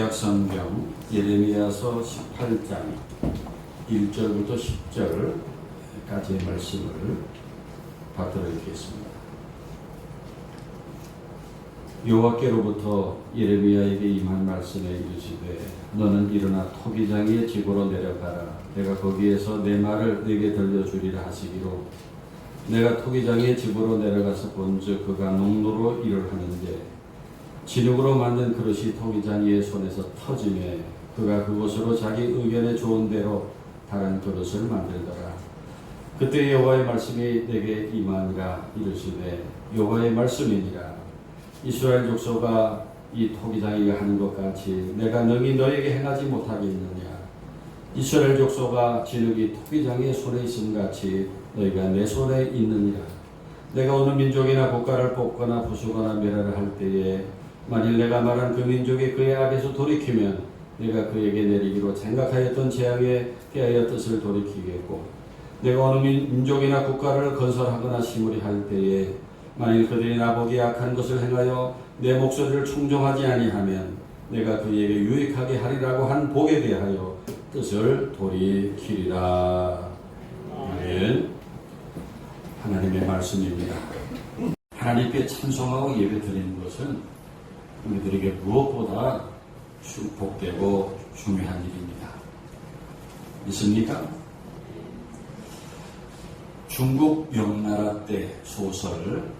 구약성경 예레미야서 18장 1절부터 10절까지의 말씀을 받들어 읽겠습니다. 여호와께로부터 예레미야에게 임한 말씀에 이르시되 너는 일어나 토기장의 집으로 내려가라. 내가 거기에서 내 말을 네게 들려주리라 하시기로 내가 토기장의 집으로 내려가서 본즉 그가 농로로 일을 하는데 진흙으로 만든 그릇이 토기장이의 손에서 터지매 그가 그곳으로 자기 의견에 좋은 대로 다른 그릇을 만들더라. 그때 여호와의 말씀이 내게 임하니라. 이르시되 여호와의 말씀이니라. 이스라엘 족속아, 이 토기장이가 하는 것 같이 내가 능히 너에게 행하지 못하겠느냐. 이스라엘 족속아, 진흙이 토기장의 손에 있음 같이 너희가 내 손에 있느니라. 내가 어느 민족이나 국가를 뽑거나 부수거나 멸하라 할 때에 만일 내가 말한 그 민족이 그의 악에서 돌이키면 내가 그에게 내리기로 생각하였던 재앙에 대하여 뜻을 돌이키겠고 내가 어느 민족이나 국가를 건설하거나 심으리 할 때에 만일 그들이 나보기 악한 것을 행하여 내 목소리를 충종하지 아니하면 내가 그에게 유익하게 하리라고 한 복에 대하여 뜻을 돌이키리라. 아멘. 하나님의 말씀입니다. 하나님께 찬송하고 예배드리는 것은 우리들에게 무엇보다 축복되고 중요한 일입니다. 있습니까? 중국 명나라 때 소설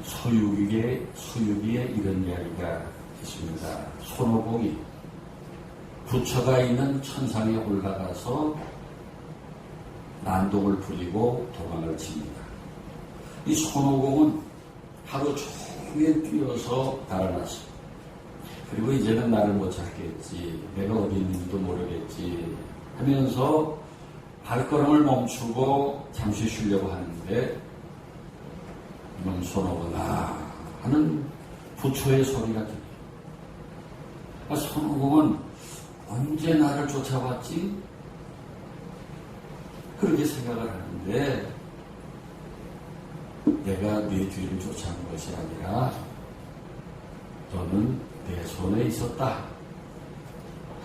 서유기에 이런 이야기가 있습니다. 손오공이 부처가 있는 천상에 올라가서 난동을 부리고 도망을 칩니다. 이 손오공은 하루 종일 뛰어서 달아났어요. 그리고 이제는 나를 못 찾겠지, 내가 어디 있는지도 모르겠지 하면서 발걸음을 멈추고 잠시 쉬려고 하는데 이놈 손오공아 하는 부처의 소리가 들려요. 손오공은 언제 나를 쫓아왔지? 그렇게 생각을 하는데 내가 네 뒤를 쫓아온 것이 아니라 너는 내 손에 있었다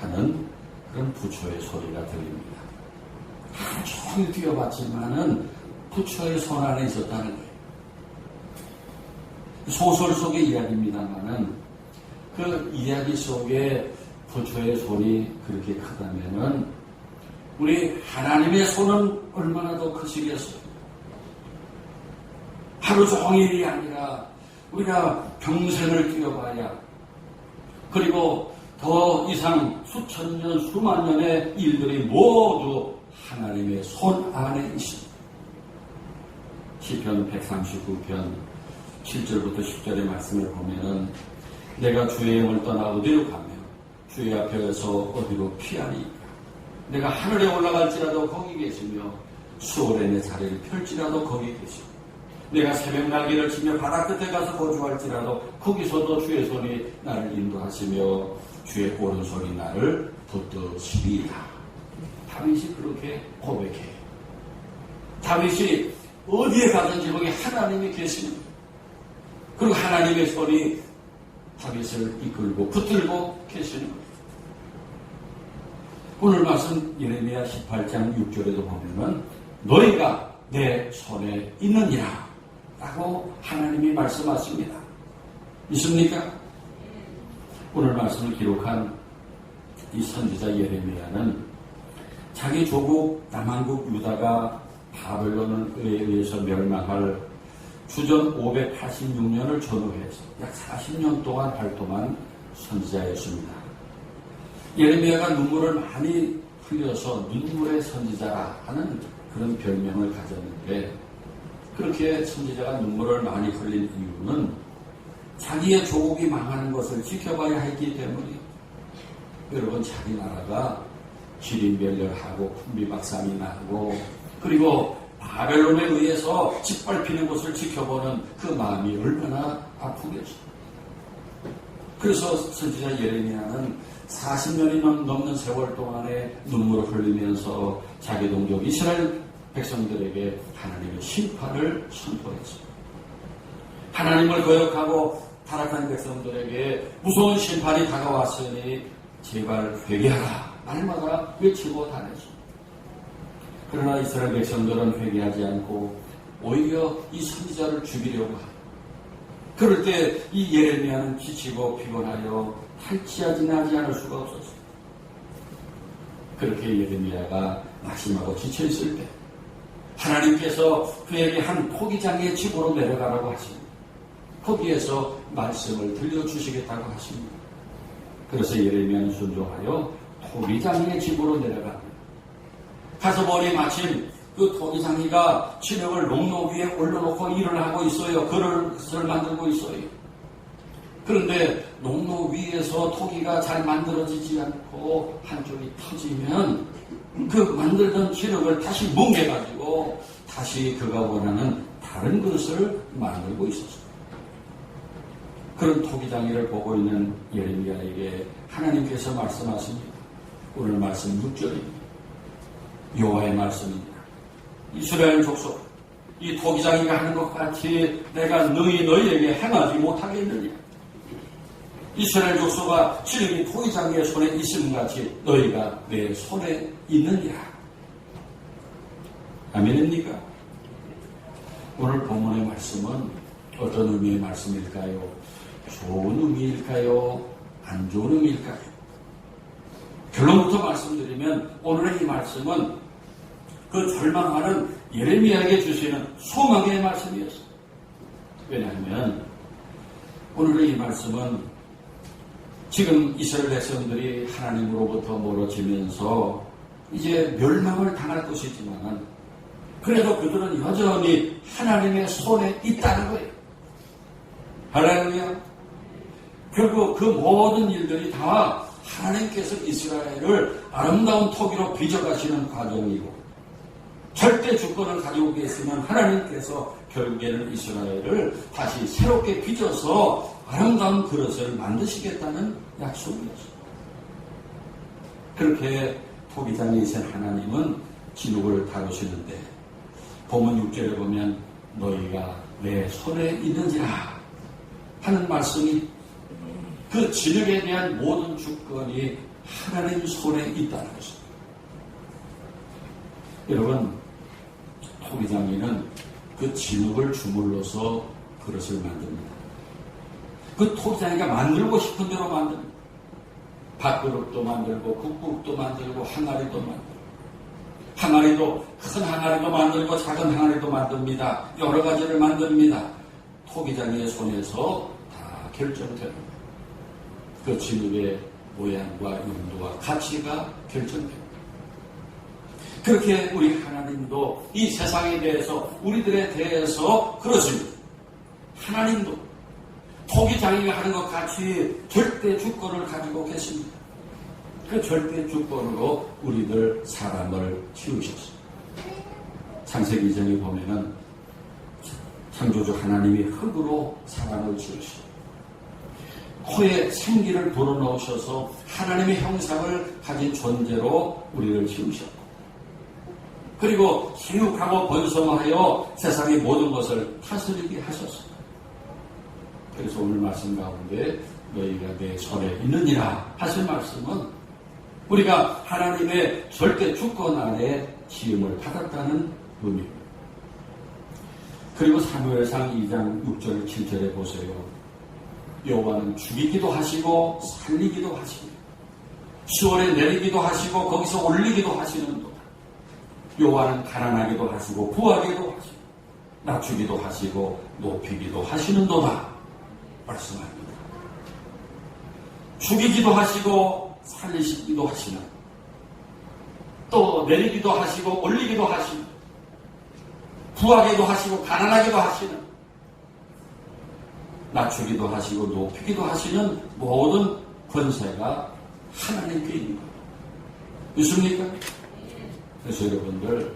하는 그런 부처의 소리가 들립니다. 하루 종일 뛰어봤지만은 부처의 손 안에 있었다는 거예요. 소설 속의 이야기입니다만은 그 이야기 속에 부처의 손이 그렇게 크다면은 우리 하나님의 손은 얼마나 더 크시겠어요? 하루 종일이 아니라 우리가 평생을 뛰어봐야 그리고 더 이상 수천 년, 수만 년의 일들이 모두 하나님의 손 안에 있습니다. 시편 139편 7절부터 10절의 말씀을 보면은 내가 주의 영을 떠나 어디로 가며 주의 앞에서 어디로 피하리까. 내가 하늘에 올라갈지라도 거기 계시며 수월에 내 자리를 펼지라도 거기 계시고 내가 새벽 날개를 치며 바다 끝에 가서 거주할지라도 거기서도 주의 손이 나를 인도하시며 주의 오른손이 나를 붙드시리라. 다윗이 그렇게 고백해요. 다윗이 어디에 가든지 거기 하나님이 계시는 거예요. 그리고 하나님의 손이 다윗을 이끌고 붙들고 계시는 거예요. 오늘 말씀 예레미야 18장 6절에도 보면은 너희가 내 손에 있느니라 라고 하나님이 말씀하십니다. 있습니까? 오늘 말씀을 기록한 이 선지자 예레미야는 자기 조국 남한국 유다가 바벨론에 의해서 멸망할 주전 586년을 전후해서 약 40년 동안 활동한 선지자였습니다. 예레미야가 눈물을 많이 흘려서 눈물의 선지자라 하는 그런 별명을 가졌는데 그렇게 선지자가 눈물을 많이 흘린 이유는 자기의 조국이 망하는 것을 지켜봐야 했기 때문이에요. 여러분, 자기 나라가 지린멸렬하고 풍비박산이 나고 그리고 바벨론에 의해서 짓밟히는 것을 지켜보는 그 마음이 얼마나 아프겠어요. 그래서 선지자 예레미야는 40년이 넘는 세월 동안에 눈물을 흘리면서 자기 동족 이스라엘 백성들에게 하나님의 심판을 선포했습니다. 하나님을 거역하고 타락한 백성들에게 무서운 심판이 다가왔으니 제발 회개하라 말마다 외치고 다녔습니다. 그러나 이스라엘 백성들은 회개하지 않고 오히려 이 선지자를 죽이려고 합니다. 그럴 때 이 예레미야는 지치고 피곤하여 탈취하지 않을 수가 없었습니다. 그렇게 예레미야가 낙심하고 지쳐있을 때 하나님께서 그에게 한 토기장의 집으로 내려가라고 하십니다. 거기에서 말씀을 들려주시겠다고 하십니다. 그래서 예레미야는 순종하여 토기장의 집으로 내려갑니다. 가서 보니 마침 그 토기장이가 진흙을 농로 위에 올려놓고 일을 하고 있어요. 그릇을 만들고 있어요. 그런데 농로 위에서 토기가 잘 만들어지지 않고 한쪽이 터지면 그 만들던 진흙을 다시 뭉개가지고 다시 그가 원하는 다른 그릇을 만들고 있었어요. 그런 토기장이를 보고 있는 예레미야에게 하나님께서 말씀하십니다. 오늘 말씀 6절입니다. 여호와의 말씀입니다. 이스라엘 족속, 이 토기장이가 하는 것 같이 내가 너희에게 행하지 못하겠느냐. 이스라엘 족속아 진흙이 토기장이의 손에 있음 같이 너희가 내 손에 있느니라. 아멘입니까? 오늘 본문의 말씀은 어떤 의미의 말씀일까요? 좋은 의미일까요? 안 좋은 의미일까요? 결론부터 말씀드리면 오늘의 이 말씀은 그 절망하는 예레미야에게 주시는 소망의 말씀이었어요. 왜냐하면 오늘의 이 말씀은 지금 이스라엘 백성들이 하나님으로부터 멀어지면서 이제 멸망을 당할 것이지만 그래도 그들은 여전히 하나님의 손에 있다는 거예요. 할렐루야. 결국 그 모든 일들이 다 하나님께서 이스라엘을 아름다운 토기로 빚어가시는 과정이고 절대 주권을 가지고 계시면 하나님께서 결국에는 이스라엘을 다시 새롭게 빚어서 아름다운 그릇을 만드시겠다는 약속이었어요. 그렇게 토기장에 있는 하나님은 진흙을 다루시는데 본문 6절에 보면 너희가 내 손에 있는지라 하는 말씀이 그 진흙에 대한 모든 주권이 하나님 손에 있다는 것입니다. 여러분, 토기장이는 그 진흙을 주물러서 그릇을 만듭니다. 그 토기장이가 만들고 싶은 대로 만듭니다. 밥그릇도 만들고 국국도 만들고 항아리도 만들고 항아리도 큰 항아리도 만들고 작은 항아리도 만듭니다. 여러 가지를 만듭니다. 토기장이의 손에서 다 결정됩니다. 그 진흙의 모양과 용도와 가치가 결정됩니다. 그렇게 우리 하나님도 이 세상에 대해서 우리들에 대해서 그렇습니다. 하나님도 토기장이가 하는 것 같이 절대 주권을 가지고 계십니다. 그 절대 주권으로 우리들 사람을 키우셨습니다. 창세기 2장에 보면은 창조주 하나님이 흙으로 사람을 지으시고 코에 생기를 불어넣으셔서 하나님의 형상을 가진 존재로 우리를 지으셨고 그리고 생육하고 번성하여 세상의 모든 것을 다스리게 하셨습니다. 그래서 오늘 말씀 가운데 너희가 내 손에 있느니라 하신 말씀은 우리가 하나님의 절대 주권 아래 지음을 받았다는 의미입니다. 그리고 사무엘상 2장 6절 7절에 보세요. 여호와는 죽이기도 하시고 살리기도 하시고 시온에 내리기도 하시고 거기서 올리기도 하시는도다. 여호와는 가난하기도 하시고 부하기도 하시고 낮추기도 하시고 높이기도 하시는도다 말씀합니다. 죽이기도 하시고 살리시기도 하시는 또 내리기도 하시고 올리기도 하시는 부하기도 하시고 가난하기도 하시는 낮추기도 하시고 높이기도 하시는 모든 권세가 하나님께 있는 거예요. 믿습니까? 그래서 여러분들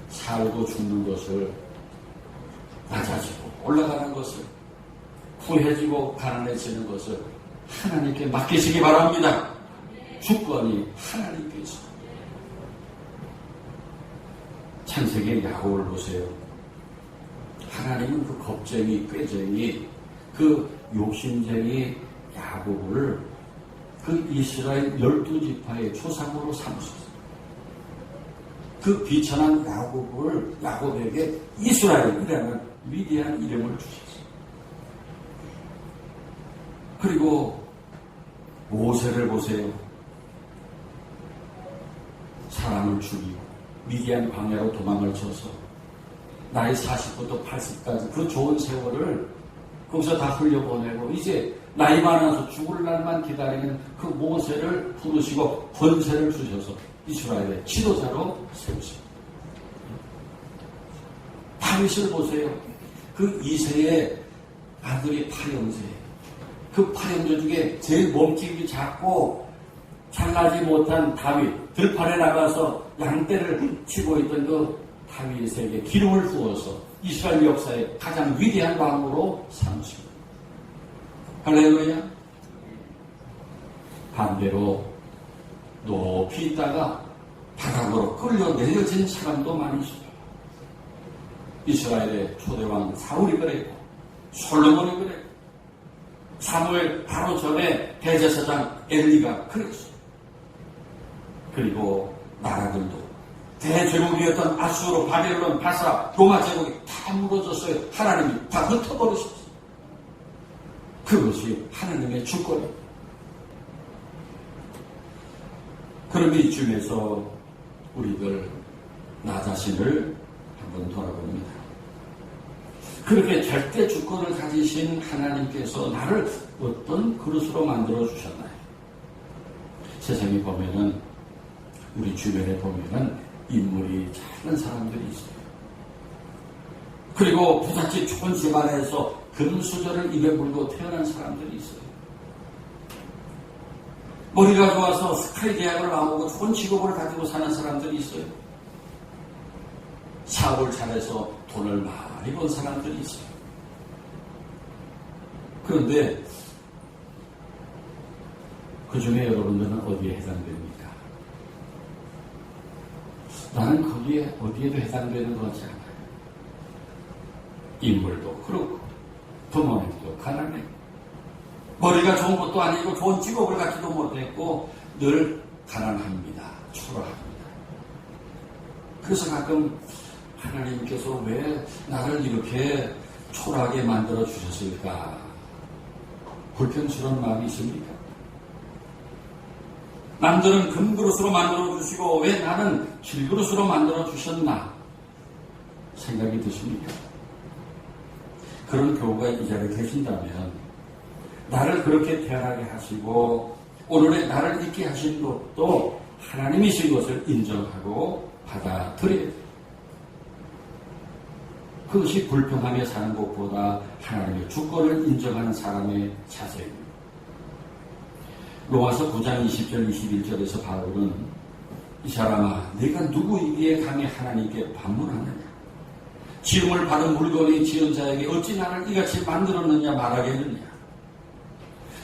살고 죽는 것을 낮아지고 올라가는 것을 부해지고 가난해지는 것을 하나님께 맡기시기 바랍니다. 주권이 하나님께 있습니다. 창세기의 야곱을 보세요. 하나님은 그 겁쟁이, 꾀쟁이, 그 욕심쟁이 야곱을 그 이스라엘 12지파의 조상으로 삼으셨어요. 그 비천한 야곱에게 이스라엘이라는 위대한 이름을 주셨어요. 그리고 모세를 보세요. 사람을 죽이고 미디안 광야로 도망을 쳐서 나이 40부터 80까지 그 좋은 세월을 거기서 다 흘려보내고 이제 나이 많아서 죽을 날만 기다리는 그 모세를 부르시고 권세를 주셔서 이스라엘의 지도자로 세우십니다. 다윗을 보세요. 그 이세의 아들이 파령새예요. 그 파령새 중에 제일 몸집이 작고 잘나지 못한 다윗, 들판에 나가서 양떼를 치고 있던 그 다윗에게 기름을 부어서 이스라엘 역사의 가장 위대한 왕으로 삼으십니다. 할렐루야. 반대로 높이 있다가 바닥으로 끌려 내려진 사람도 많이 있어요. 이스라엘의 초대왕 사울이 그랬고 솔로몬이 그랬고 사무엘 바로 전에 대제사장 엘리가 그랬어요. 그리고 나라들도 대제국이었던 아수르, 바벨론, 바사, 로마 제국이 다 무너졌어요. 하나님이 다 흩어버리셨어요. 그것이 하나님의 주권입니다. 그런데 이쯤에서 우리들 나 자신을 한번 돌아봅니다. 그렇게 절대 주권을 가지신 하나님께서 나를 어떤 그릇으로 만들어 주셨나요? 세상에 보면은 우리 주변에 보면은 인물이 작은 사람들이 있어요. 그리고 부잣집 좋은 집안에서 금수저를 입에 물고 태어난 사람들이 있어요. 머리가 좋아서 스카이 대학을 나오고 좋은 직업을 가지고 사는 사람들이 있어요. 사업을 잘해서 돈을 많이 번 사람들이 있어요. 그런데 그 중에 여러분들은 어디에 해당됩니까? 나는 거기에 어디에도 해당되는 것 같지 않아요. 인물도 그렇고 부모님도 가난해. 머리가 좋은 것도 아니고 좋은 직업을 갖지도 못했고 늘 가난합니다. 초라합니다. 그래서 가끔 하나님께서 왜 나를 이렇게 초라하게 만들어 주셨을까? 불평스러운 마음이 있습니까? 남들은 금그릇으로 만들어 주시고 왜 나는 질그릇으로 만들어 주셨나? 생각이 드십니까? 그런 교우가 이 자리에 계신다면 나를 그렇게 태어나게 하시고 오늘의 나를 있게 하신 것도 하나님이신 것을 인정하고 받아들여야 돼요. 그것이 불평하며 사는 것보다 하나님의 주권을 인정하는 사람의 자세입니다. 로마서 9장 20절 21절에서 바울은 이 사람아 네가 누구이기에 감히 하나님께 반문하느냐? 지음을 받은 물건이 지은 자에게 어찌 나를 이같이 만들었느냐 말하겠느냐?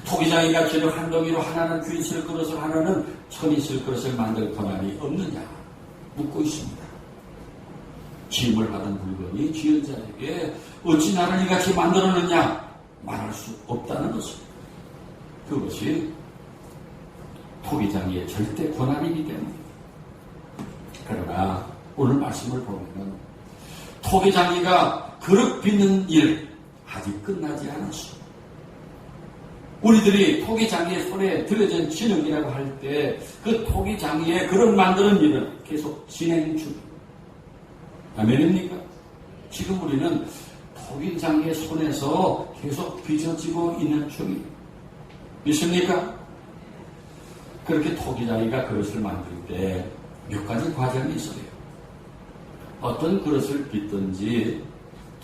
토기장이가 지를 한 덩이로 하나는 귀 있을 그릇을 하나는 천 있을 그릇을 만들 권한이 없느냐? 묻고 있습니다. 지음을 받은 물건이 지은 자에게 어찌 나를 이같이 만들었느냐? 말할 수 없다는 것입니다. 그것이 토기장이의 절대 권한이기 때문입니다. 그러나 오늘 말씀을 보면 토기장이가 그릇 빚는 일 아직 끝나지 않았습니다. 우리들이 토기장이의 손에 들여진 진흙이라고 할 때 그 토기장이의 그릇 만드는 일은 계속 진행 중입니다. 아멘입니까? 지금 우리는 토기장이의 손에서 계속 빚어지고 있는 중입니다. 믿습니까? 그렇게 토기장이가 그릇을 만들 때 몇 가지 과정이 있어요. 어떤 그릇을 빚든지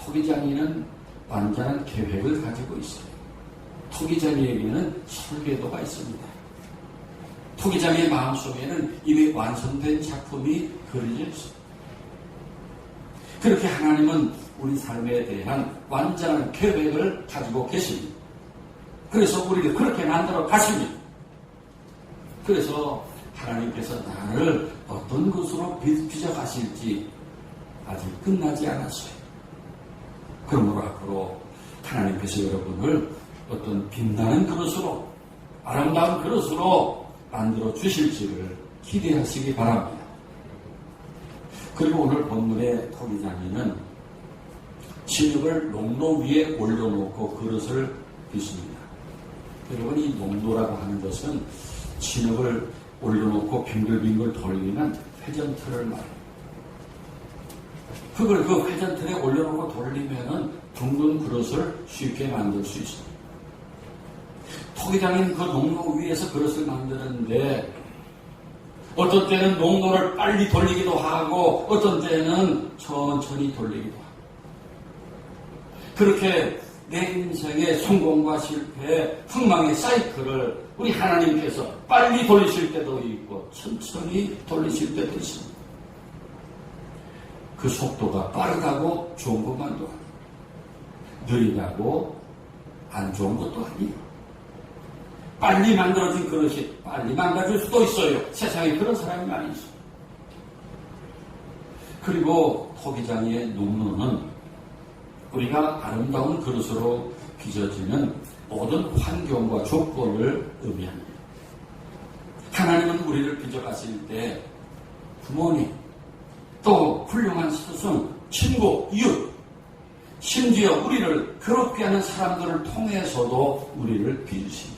토기장이는 완전한 계획을 가지고 있어요. 토기장이에게는 설계도가 있습니다. 토기장의 마음속에는 이미 완성된 작품이 그려져 있습니다. 그렇게 하나님은 우리 삶에 대한 완전한 계획을 가지고 계십니다. 그래서 우리를 그렇게 만들어 가십니다. 그래서 하나님께서 나를 어떤 것으로 빚어 가실지 아직 끝나지 않았어요. 그러므로 앞으로 하나님께서 여러분을 어떤 빛나는 그릇으로, 아름다운 그릇으로 만들어 주실지를 기대하시기 바랍니다. 그리고 오늘 본문의 토기장이는 진흙을 농로 위에 올려놓고 그릇을 빚습니다. 여러분, 이 농로라고 하는 것은 진흙을 올려놓고 빙글빙글 돌리는 회전틀을 말합니다. 그걸 그 회전틀에 올려놓고 돌리면은 둥근 그릇을 쉽게 만들 수 있습니다. 토기장인 그 농로 위에서 그릇을 만드는데 어떤 때는 농로를 빨리 돌리기도 하고 어떤 때는 천천히 돌리기도 하고, 그렇게 내 인생의 성공과 실패, 흥망의 사이클을 우리 하나님께서 빨리 돌리실 때도 있고 천천히 돌리실 때도 있습니다. 그 속도가 빠르다고 좋은 것만도 아니고 느리다고 안 좋은 것도 아니에요. 빨리 만들어진 그릇이 빨리 망가질 수도 있어요. 세상에 그런 사람이 많이 있어요. 그리고 토기장의 농로는 우리가 아름다운 그릇으로 빚어지는 모든 환경과 조건을 의미합니다. 하나님은 우리를 빚어가실 때 부모님, 또 훌륭한 스승, 친구, 이웃, 심지어 우리를 괴롭게 하는 사람들을 통해서도 우리를 빚으십니다.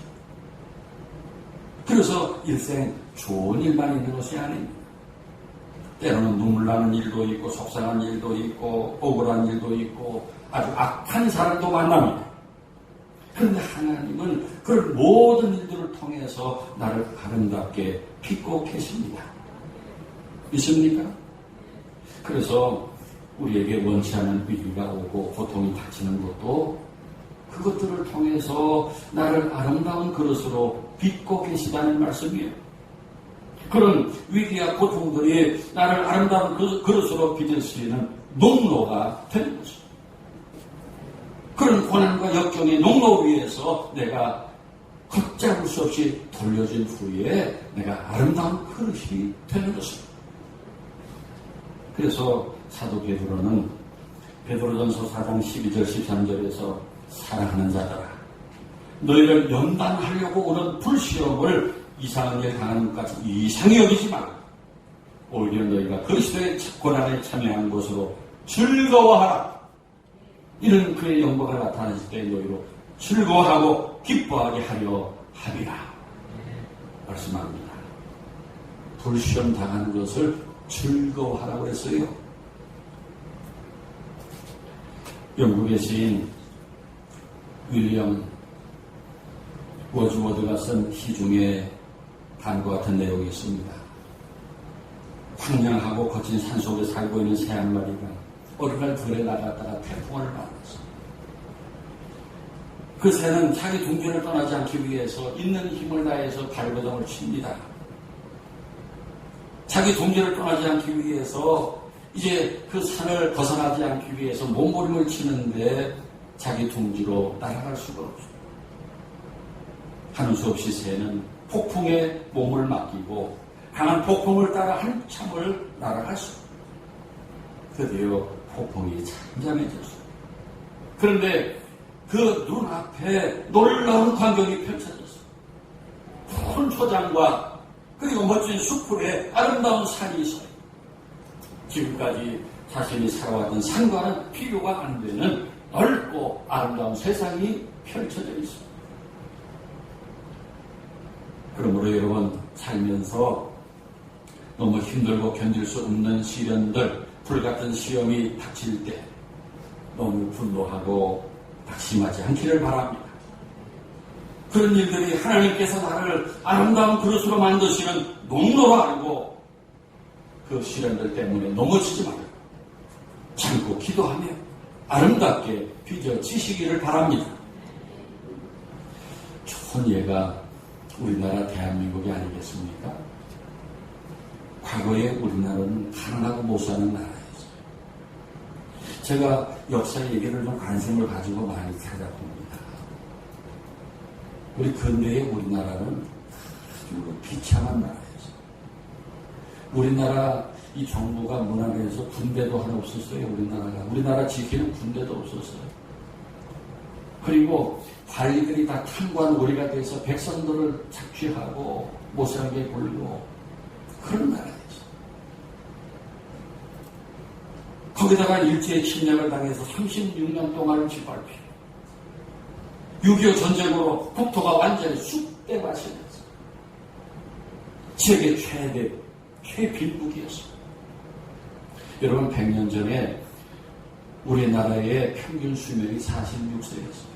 그래서 일생 좋은 일만 있는 것이 아닙니다. 때로는 눈물 나는 일도 있고 속상한 일도 있고 억울한 일도 있고 아주 악한 사람도 만납니다. 그런데 하나님은 그 모든 일들을 통해서 나를 아름답게 빚고 계십니다. 믿습니까? 그래서 우리에게 원치 않은 위기가 오고 고통이 닥치는 것도 그것들을 통해서 나를 아름다운 그릇으로 빚고 계시다는 말씀이에요. 그런 위기와 고통들이 나를 아름다운 그릇으로 빚을 수 있는 농로가 되는 것입니다. 그런 고난과 역경의 농로 위에서 내가 걷잡을 수 없이 돌려진 후에 내가 아름다운 그릇이 되는 것입니다. 그래서 사도 베드로는 베드로전서 4장 12절 13절에서 사랑하는 자들아, 너희를 연단하려고 오는 불시험을 이상한 일 당하는 것까지 이상히 여기지 말고 오히려 너희가 그리스도의 고난에 참여한 것으로 즐거워하라. 이는 그의 영광을 나타내실 때 너희로 즐거워하고 기뻐하게 하려 함이라 말씀합니다. 불시험 당하는 것을 즐거워하라고 했어요. 영국의 시인 윌리엄 워즈워드가 쓴 시 중에 다음과 같은 내용이 있습니다. 황량하고 거친 산속에 살고 있는 새 한 마리가 어느 날 들에 나갔다가 태풍을 만났어. 그 새는 자기 둥지를 떠나지 않기 위해서 있는 힘을 다해서 발버둥을 칩니다. 자기 둥지를 떠나지 않기 위해서 이제 그 산을 벗어나지 않기 위해서 몸부림을 치는데 자기 둥지로 날아갈 수가 없어요. 하는 수 없이 새는 폭풍에 몸을 맡기고 강한 폭풍을 따라 한참을 날아갔어요. 드디어 폭풍이 잠잠해졌어요. 그런데 그 눈앞에 놀라운 광경이 펼쳐졌어요. 푸른 초장과 그리고 멋진 숲풀에 아름다운 산이 있어요. 지금까지 자신이 살아왔던 산과는 비교가 안 되는 넓고 아름다운 세상이 펼쳐져 있습니다. 그러므로 여러분, 살면서 너무 힘들고 견딜 수 없는 시련들, 불같은 시험이 닥칠 때 너무 분노하고 낙심하지 않기를 바랍니다. 그런 일들이 하나님께서 나를 아름다운 그릇으로 만드시는 농로로 알고 그 시련들 때문에 넘어지지 말고 참고 기도하며 아름답게 빚어지시기를 바랍니다. 좋은 예가 우리나라 대한민국이 아니겠습니까? 과거에 우리나라는 가난하고 못 사는 나라였어요. 제가 역사 얘기를 좀 관심을 가지고 많이 찾아봅니다. 우리 근대의 우리나라는 아주 비참한 나라였어요. 우리나라 이 정부가 문화에서 군대도 하나 없었어요. 우리나라 지키는 군대도 없었어요. 그리고 관리들이 다 탕과 놀이가 돼서 백성들을 착취하고 못살게 굴고 그런 나라였죠. 거기다가 일제의 침략을 당해서 36년 동안을 짓밟히고 6.25 전쟁으로 국토가 완전히 쑥대밭이었어요. 세계 최대 최빈국이었어요. 여러분 100년 전에 우리나라의 평균 수명이 46세였어요.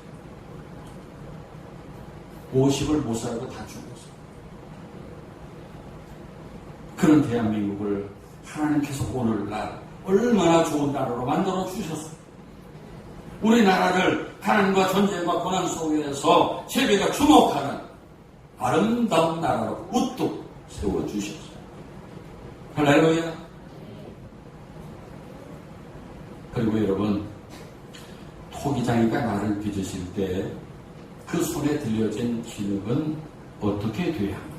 50을 못 살고 다 죽었어요. 그런 대한민국을 하나님께서 오늘날 얼마나 좋은 나라로 만들어 주셨어요. 우리나라를 가난과 전쟁과 고난 속에서 세계가 주목하는 아름다운 나라로 우뚝 세워주셨어요. 할렐루야. 그리고 여러분, 토기장이가 나를 빚으실 때 그 손에 들려진 진흙은 어떻게 돼야 합니까?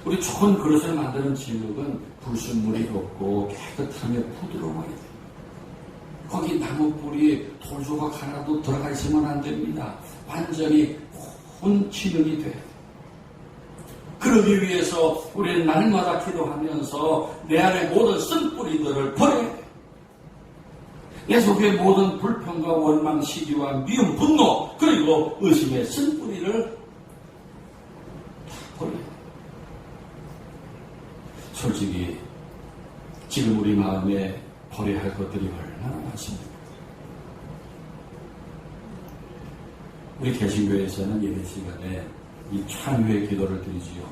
우리 좋은 그릇을 만드는 진흙은 불순물이 없고 깨끗하며 부드러워야 돼요. 거기 나무 뿌리, 돌조각 하나도 들어가 있으면 안 됩니다. 완전히 고운 진흙이 돼야 돼요. 그러기 위해서 우리는 날마다 기도하면서 내 안에 모든 쓴뿌리들을 버려야 돼요. 내 속의 모든 불평과 원망, 시기와 미움, 분노, 그리고 의심의 쓴뿌리를 다 버려야 돼요. 솔직히 지금 우리 마음에 버려야 할 것들이 얼마나 많습니까? 우리 개신교에서는 예배 시간에 이 찬유의 기도를 드리지요.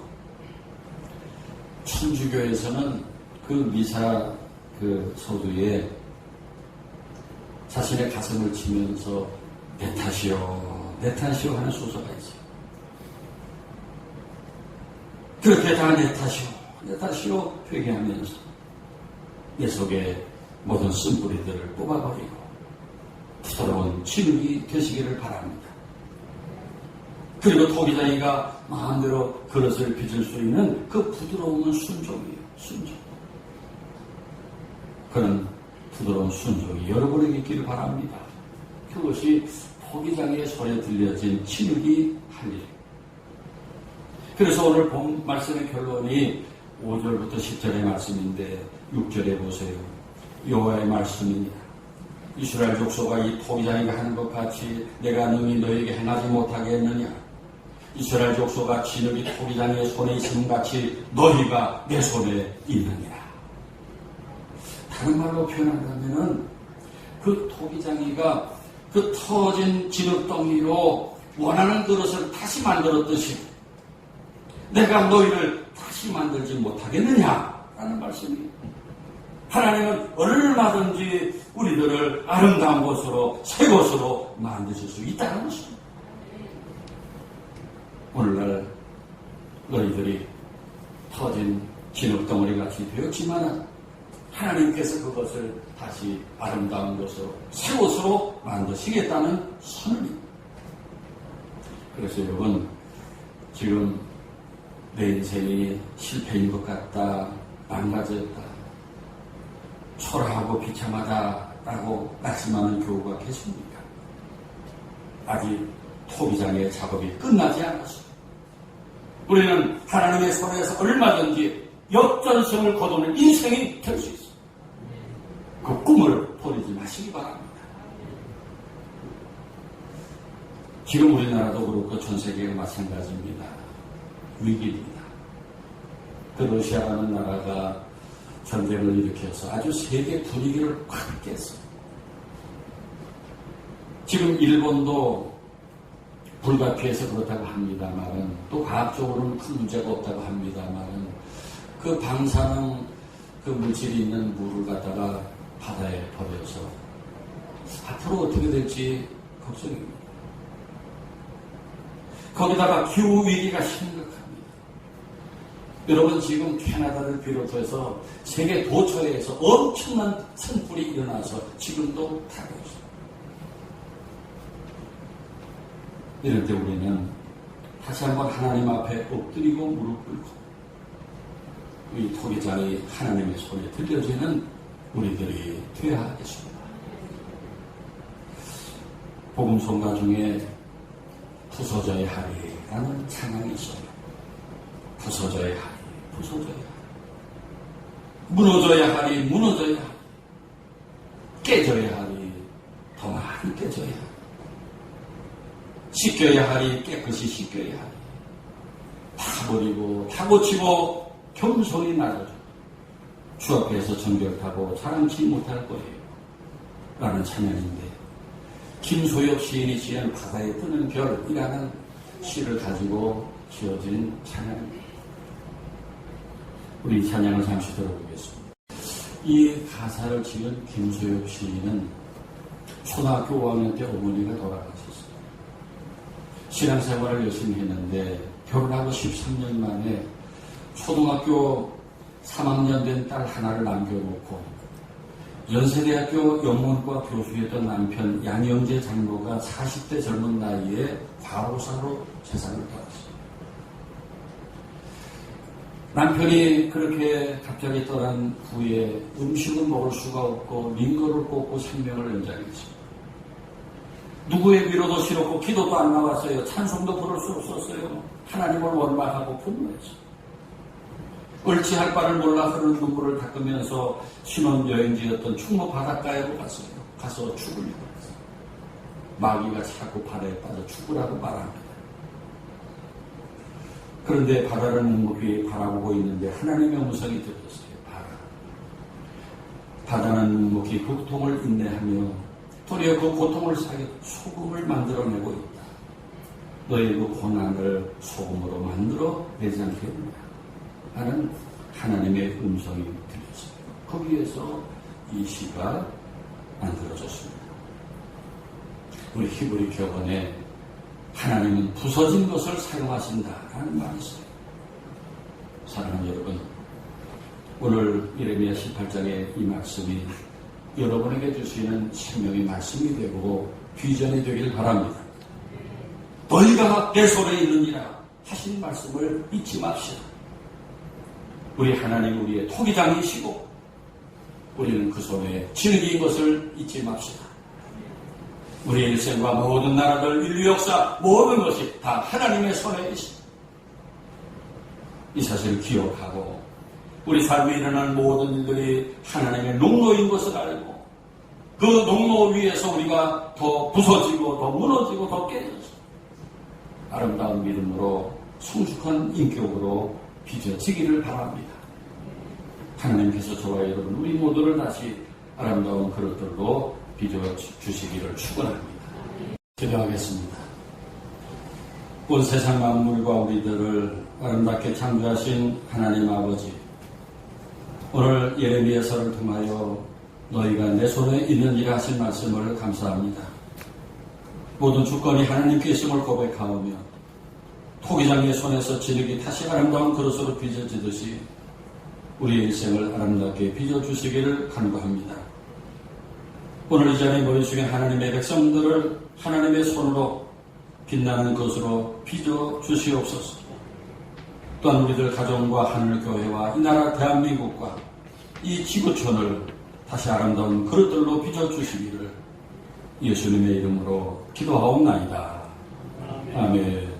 천주교에서는 그 미사 그 서두에 자신의 가슴을 치면서 내 탓이요, 내 탓이요 하는 수서가 있어요. 그렇게 다 내 탓이요, 내 탓이요 회개하면서 내 속에 모든 쓴뿌리들을 뽑아버리고 부드러운 진흙이 되시기를 바랍니다. 그리고 토기장이가 마음대로 그릇을 빚을 수 있는 그 부드러움은 순종이에요. 순종. 그런 부드러운 순종이 여러분에게 있기를 바랍니다. 그것이 토기장의 손에 들려진 진흙이 할 일. 그래서 오늘 본 말씀의 결론이 5절부터 10절의 말씀인데 6절에 보세요. 여호와의 말씀이니라. 이스라엘 족속아 이 토기장이가 하는 것 같이 내가 능히 너에게 행하지 못하게 했느냐. 이스라엘 족속아 진흙이 토기장이의 손에 있음 같이 너희가 내 손에 있느니라. 다른 말로 표현한다면 그 토기장이가 그 터진 진흙덩이로 원하는 그릇을 다시 만들었듯이 내가 너희를 다시 만들지 못하겠느냐 라는 말씀이에요. 하나님은 얼마든지 우리들을 아름다운 것으로 새 것으로 만드실 수 있다는 것입니다. 오늘날 너희들이 터진 진흙덩어리 같이 되었지만 하나님께서 그것을 다시 아름다운 것으로 새 것으로 만드시겠다는 선언입니다. 그래서 여러분 지금 내 인생이 실패인 것 같다, 망가졌다, 초라하고 비참하다라고 말씀하는 교우가 계십니까? 아직 토기장의 작업이 끝나지 않았습니다. 우리는 하나님의 손에서 얼마든지 역전성을 거두는 인생이 될 수 있습니다. 그 꿈을 버리지 마시기 바랍니다. 지금 우리나라도 그렇고 전 세계가 마찬가지입니다. 위기입니다. 그 러시아라는 나라가 전쟁을 일으켜서 아주 세계 분위기를 확 깼어요. 지금 일본도 불가피해서 그렇다고 합니다만은 또 과학적으로는 큰 문제가 없다고 합니다만은 그 방사능 그 물질이 있는 물을 갖다가 바다에 버려서 앞으로 어떻게 될지 걱정입니다. 거기다가 기후위기가 심각합니다. 여러분 지금 캐나다를 비롯해서 세계 도처에서 엄청난 산불이 일어나서 지금도 타고 있습니다. 이럴 때 우리는 다시 한번 하나님 앞에 엎드리고 무릎 꿇고 이 토기장이 하나님의 손에 들려지는 우리들이 되어야 하겠습니다. 복음송가 중에 부서져야 하리라는 찬양이 있어요. 부서져야 하리, 부서져야 하리. 무너져야 하리, 무너져야 하리. 깨져야 하리, 더 많이 깨져야 하리. 씻겨야 하리, 깨끗이 씻겨야 하리. 다 버리고, 다 고치고, 겸손히 나아져. 주 앞에서 정결하고 자랑치 못할 거예요. 라는 찬양인데, 김소엽 시인이 지은 바다에 뜨는 별이라는 시를 가지고 지어진 찬양입니다. 우리 찬양을 잠시 들어보겠습니다. 이 가사를 지은 김소엽 시인은 초등학교 5학년 때 어머니가 돌아가셨어요. 신앙생활을 열심히 했는데 결혼하고 13년 만에 초등학교 3학년 된 딸 하나를 남겨놓고 연세대학교 영문과 교수였던 남편 양영재 장로가 40대 젊은 나이에 과로사로 세상을 떠났어요. 남편이 그렇게 갑자기 떠난 후에 음식은 먹을 수가 없고 링거를 꽂고 생명을 연장했어요. 누구의 위로도 싫었고 기도도 안 나왔어요. 찬송도 부를 수 없었어요. 하나님을 원망하고 분노했어요. 얼치할 바를 몰라 흐르는 눈물을 닦으면서 신혼여행지였던 충무 바닷가에로 갔어요. 가서 죽으려고 했어요. 마귀가 자꾸 바다에 빠져 죽으라고 말합니다. 그런데 바다를 묵묵히 바라보고 있는데 하나님의 음성이 들렸어요. 바다는 묵묵히 그 고통을 인내하며 도리어 그 고통을 사겨 소금을 만들어내고 있다. 너의 그 고난을 소금으로 만들어 내지 않겠느냐 하는 하나님의 음성이 들렸어요. 거기에서 이 시가 만들어졌습니다. 우리 히브리 격언에 하나님은 부서진 것을 사용하신다라는 말이 있어요. 사랑하는 여러분, 오늘 예레미야 18장의 이 말씀이 여러분에게 주시는 생명의 말씀이 되고 비전이 되길 바랍니다. 너희가 내 손에 있느니라 하신 말씀을 잊지 맙시다. 우리 하나님 우리의 토기장이시고 우리는 그 손에 진흙인 것을 잊지 맙시다. 우리의 일생과 모든 나라들, 인류 역사 모든 것이 다 하나님의 손에 있습니다. 이 사실을 기억하고 우리 삶에 일어나는 모든 일들이 하나님의 농로인 것을 알고 그 농로 위에서 우리가 더 부서지고 더 무너지고 더 깨져서 아름다운 믿음으로 성숙한 인격으로 빚어지기를 바랍니다. 하나님께서 저와 여러분 우리 모두를 다시 아름다운 그릇들로 빚어주시기를 축원합니다. 기도하겠습니다. 온 세상 만물과 우리들을 아름답게 창조하신 하나님 아버지, 오늘 예레미야서를 통하여 너희가 내 손에 있느니라 하신 말씀을 감사합니다. 모든 주권이 하나님께 있음을 고백하오며 토기장의 손에서 진흙이 다시 아름다운 그릇으로 빚어지듯이 우리의 일생을 아름답게 빚어주시기를 간구합니다. 오늘 이 자리에 모인 중에 하나님의 백성들을 하나님의 손으로 빛나는 것으로 빚어주시옵소서. 또한 우리들 가정과 하늘교회와 이 나라 대한민국과 이 지구촌을 다시 아름다운 그릇들로 빚어주시기를 예수님의 이름으로 기도하옵나이다. 아멘.